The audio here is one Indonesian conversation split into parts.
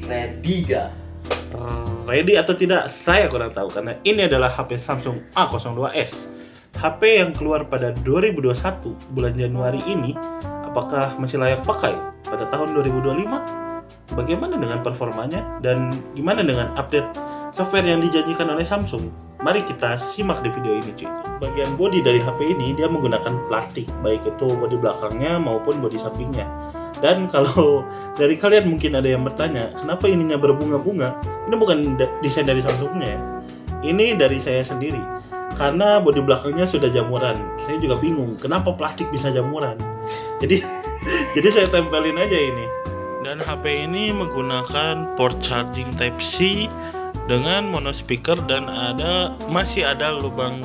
Ready gak? Ready atau tidak, saya kurang tahu karena ini adalah HP Samsung A02s. HP yang keluar pada 2021 bulan Januari ini, apakah masih layak pakai pada tahun 2025? Bagaimana dengan performanya dan gimana dengan update software yang dijanjikan oleh Samsung? Mari kita simak di video ini, cuy. Bagian bodi dari HP ini dia menggunakan plastik, baik itu bodi belakangnya maupun bodi sampingnya. Dan kalau dari kalian mungkin ada yang bertanya, kenapa ininya berbunga-bunga? Ini bukan desain dari Samsungnya ya. Ini dari saya sendiri. Karena bodi belakangnya sudah jamuran. Saya juga bingung, kenapa plastik bisa jamuran? Jadi saya tempelin aja ini. Dan HP ini menggunakan port charging Type-C dengan mono speaker dan masih ada lubang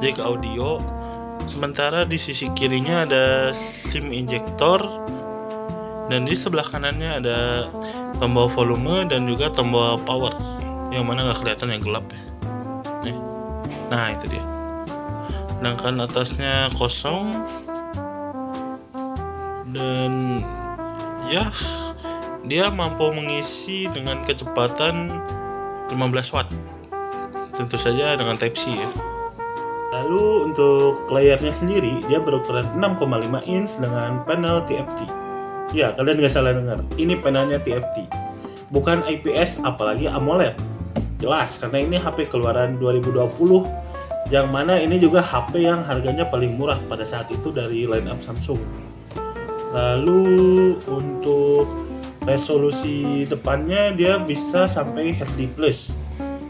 jack audio. Sementara di sisi kirinya ada SIM injector. Dan di sebelah kanannya ada tombol volume dan juga tombol power, yang mana nggak kelihatan yang gelap ya. Nih. Nah itu dia. Sedangkan atasnya kosong. Dan ya, dia mampu mengisi dengan kecepatan 15 watt. Tentu saja dengan Type-C ya. Lalu untuk layarnya sendiri, dia berukuran 6,5 inch dengan panel TFT. Ya, kalian nggak salah dengar. Ini panelnya TFT, bukan IPS, apalagi AMOLED. Jelas, karena ini HP keluaran 2020, yang mana ini juga HP yang harganya paling murah pada saat itu dari line up Samsung. Lalu untuk resolusi depannya dia bisa sampai HD+,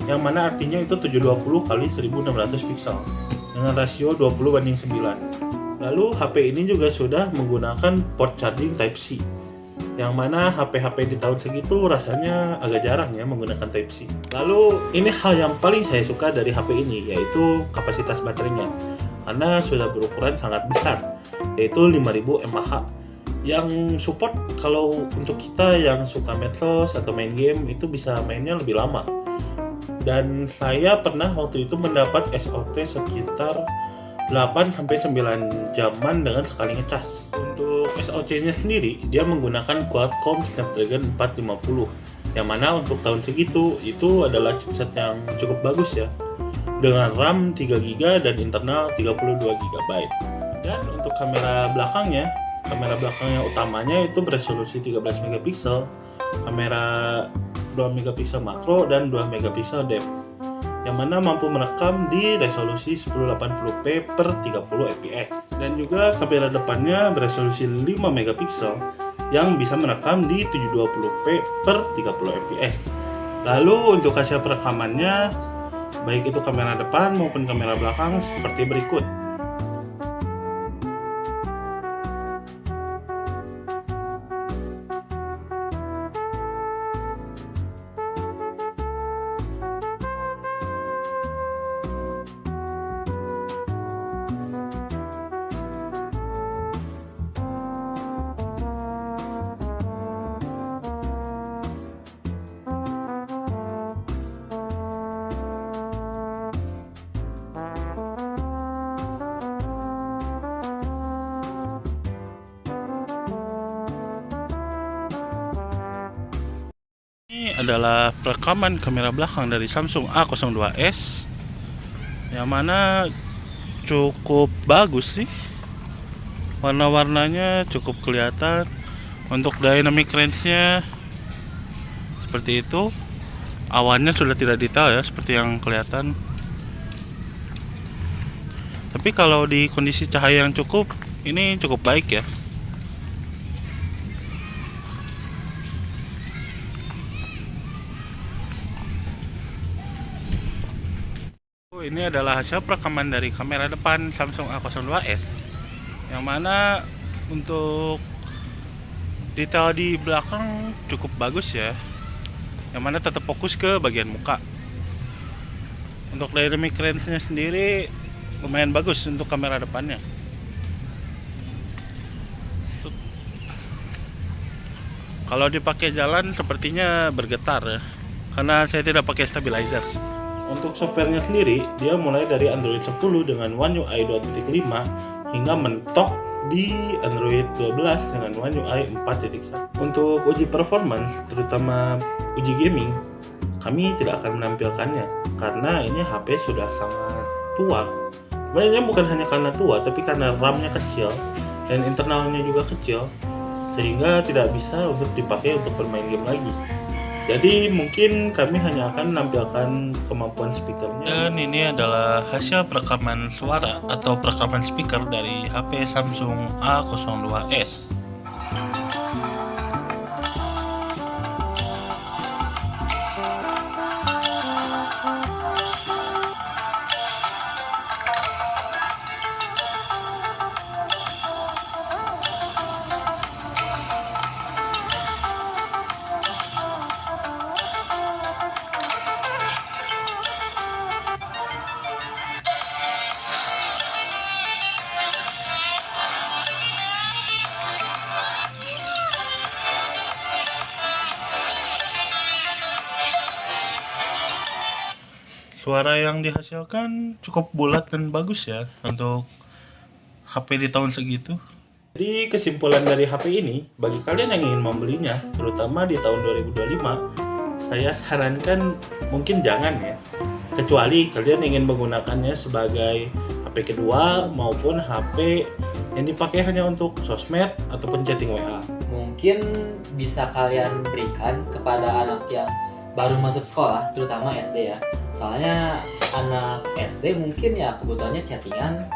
yang mana artinya itu 720 x 1600 pixel dengan rasio 20:9. Lalu HP ini juga sudah menggunakan port charging Type-C, yang mana HP-HP di tahun segitu rasanya agak jarang ya menggunakan Type-C. Lalu ini hal yang paling saya suka dari HP ini, yaitu kapasitas baterainya, karena sudah berukuran sangat besar, yaitu 5000 mAh, yang support kalau untuk kita yang suka medsos atau main game itu bisa mainnya lebih lama. Dan saya pernah waktu itu mendapat SOT sekitar 8-9 jaman dengan sekali ngecas. Untuk SoC-nya sendiri, dia menggunakan Qualcomm Snapdragon 450, yang mana untuk tahun segitu itu adalah chipset yang cukup bagus ya, dengan RAM 3GB dan internal 32GB. Dan untuk kamera belakangnya utamanya itu beresolusi 13 megapiksel, kamera 2 megapiksel makro dan 2 megapiksel depth, yang mana mampu merekam di resolusi 1080p per 30 fps. Dan juga kamera depannya beresolusi 5 megapiksel yang bisa merekam di 720p per 30 fps. Lalu untuk hasil perekamannya, baik itu kamera depan maupun kamera belakang seperti berikut. Ini adalah perekaman kamera belakang dari Samsung A02s, yang mana cukup bagus sih. Warna-warnanya cukup kelihatan. Untuk dynamic range-nya seperti itu. Awannya sudah tidak detail ya seperti yang kelihatan. Tapi kalau di kondisi cahaya yang cukup, ini cukup baik ya. Ini adalah hasil perekaman dari kamera depan Samsung A02s, yang mana untuk detail di belakang cukup bagus ya, yang mana tetap fokus ke bagian muka. Untuk dynamic range-nya sendiri lumayan bagus untuk kamera depannya. Kalau dipakai jalan sepertinya bergetar ya, karena saya tidak pakai stabilizer. Untuk softwarenya sendiri, dia mulai dari Android 10 dengan One UI 2.5 hingga mentok di Android 12 dengan One UI 4.1. Untuk uji performance, terutama uji gaming, kami tidak akan menampilkannya karena ini HP sudah sangat tua. Sebenarnya bukan hanya karena tua, tapi karena RAM-nya kecil dan internalnya juga kecil, sehingga tidak bisa untuk dipakai untuk bermain game lagi. Jadi mungkin kami hanya akan menampilkan kemampuan speakernya. Dan ini adalah hasil perekaman suara atau perekaman speaker dari HP Samsung A02s. Suara yang dihasilkan cukup bulat dan bagus ya untuk HP di tahun segitu. Jadi kesimpulan dari HP ini, bagi kalian yang ingin membelinya, terutama di tahun 2025, saya sarankan mungkin jangan ya. Kecuali kalian ingin menggunakannya sebagai HP kedua maupun HP yang dipakai hanya untuk sosmed ataupun chatting WA. Mungkin bisa kalian berikan kepada anak yang baru masuk sekolah, terutama SD ya. Soalnya anak SD mungkin ya kebutuhannya chattingan,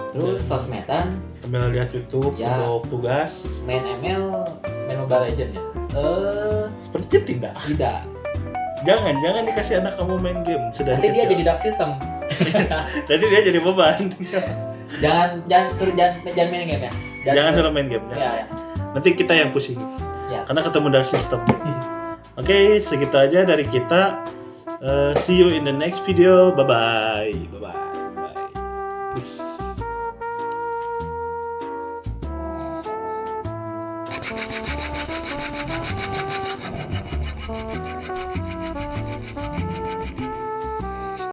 terus sosmedan, sambil lihat YouTube ya, untuk tugas, main ML, main Mobile Legends ya. Sepertinya tidak. Tidak. Jangan dikasih anak kamu main game. Sudah Nanti kecil. dia jadi dark system. Nanti dia jadi beban. jangan main game ya. Jangan suruh main game. Ya. Nanti kita yang pusing. Ya. Karena ketemu dark system. Oke, segitu aja dari kita. See you in the next video. Bye bye. Peace.